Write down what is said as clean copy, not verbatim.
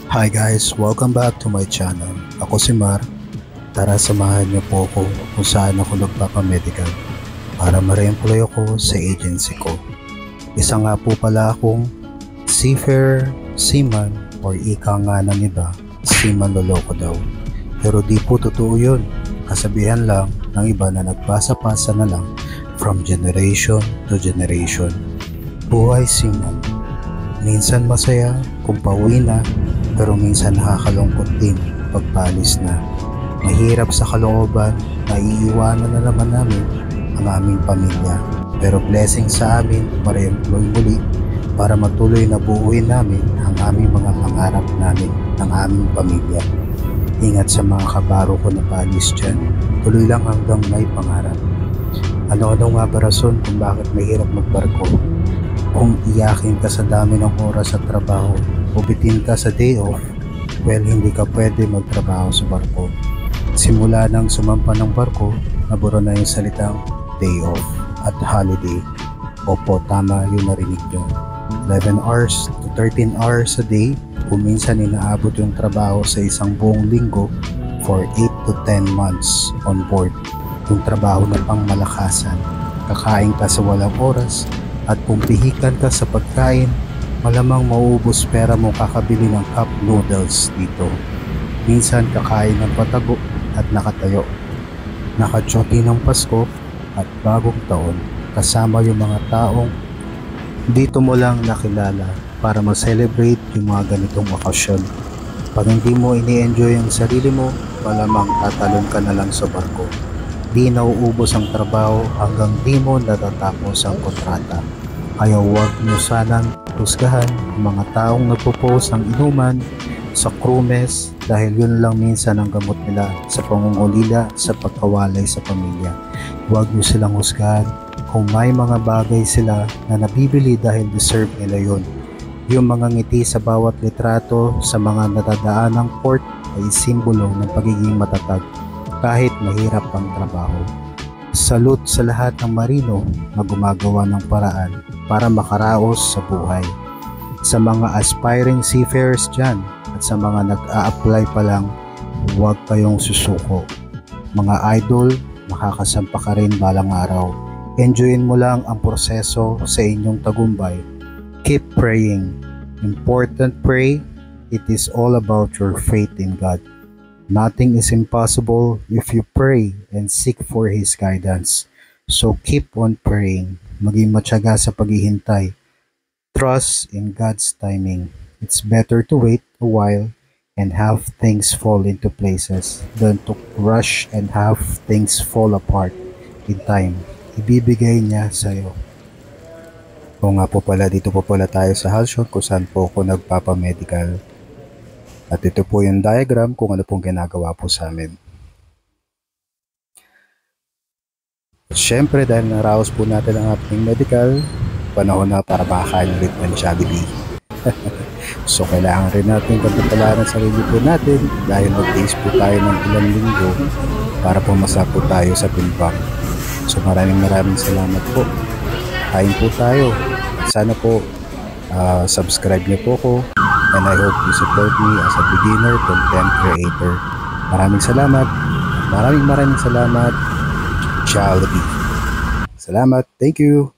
Hi guys, welcome back to my channel. Ako si Mar. Tara samahan niyo po ako kung saan ako nagpapamedical para ma-reemploy ako sa agency ko. Isa nga po pala akong seafarer, seaman, or ika nga ng iba, seaman loloko daw. Pero di po totoo yun. Kasabihan lang ng iba na nagpasa-pasa na lang from generation to generation. Buhay seaman. Minsan masaya kung pauwi na, pero minsan nakakalungkot din pagpalis na. Mahirap sa kalooban na iiwanan na naman namin ang aming pamilya. Pero blessing sa amin ma-reemploy muli para matuloy na buuin namin ang aming mga pangarap namin ng aming pamilya. Ingat sa mga kabaro ko na palis dyan. Tuloy lang hanggang may pangarap. Ano-ano nga ba rason kung bakit mahirap magbarko? Kung iyakin ka sa dami ng oras sa trabaho o bitin ka sa day off, well, hindi ka pwede magtrabaho sa barko. Simula nang sumampa ng barko, naburo na yung salitang day off at holiday. Opo, tama yung narinig nyo. 11 hours to 13 hours a day, kung minsan inaabot yung trabaho sa isang buong linggo for 8 to 10 months on board. Yung trabaho na pang malakasan, kakain ka sa walang oras, at kung pihikan ka sa pagkain, malamang mauubos pera mo kakabili ng cup noodles dito. Minsan kakain ng patago at nakatayo. Nakachoki ng Pasko at bagong taon kasama yung mga taong dito mo lang nakilala para ma-celebrate yung mga ganitong okasyon. Pag hindi mo ini-enjoy ang sarili mo, malamang tatalon ka na lang sa barko. Di nauubos ang trabaho hanggang di mo natatapos ang kontrata. Kaya huwag nyo sanang husgahan ang mga taong nagpo-post ng inuman sa crew mess dahil yun lang minsan ang gamot nila sa pangungulila sa pagkawalay sa pamilya. Huwag nyo silang husgahan kung may mga bagay sila na nabibili dahil deserve nila yun. Yung mga ngiti sa bawat litrato sa mga natadaan ng port ay simbolo ng pagiging matatag kahit mahirap ang trabaho. Salute sa lahat ng marino na gumagawa ng paraan para makaraos sa buhay. Sa mga aspiring seafarers dyan at sa mga nag-a-apply pa lang, huwag kayong susuko. Mga idol, makakasampa ka rin balang araw. Enjoyin mo lang ang proseso sa inyong tagumpay. Keep praying. Important pray. It is all about your faith in God. Nothing is impossible if you pray and seek for His guidance. So keep on praying. Maging matyaga sa paghihintay. Trust in God's timing. It's better to wait a while and have things fall into places than to rush and have things fall apart in time. Ibibigay niya sa'yo. O nga po pala, dito po pala tayo sa Halcyon kung saan po ako nagpapamedical. At ito po yung diagram kung ano pong ginagawa po sa amin. Siyempre dahil naraos po natin ang ating medical, panahon na para makakain ulit ng Jollibee. So kailangan rin natin pagpapalaran sa sarili po natin dahil mag-days po tayo ng ilang linggo para pumasa po tayo sa timbang. So maraming salamat po. Kain po tayo. Sana po subscribe niyo po ko. And I hope you support me as a beginner content creator. Maraming salamat. Maraming salamat. Jollibee. Salamat. Thank you.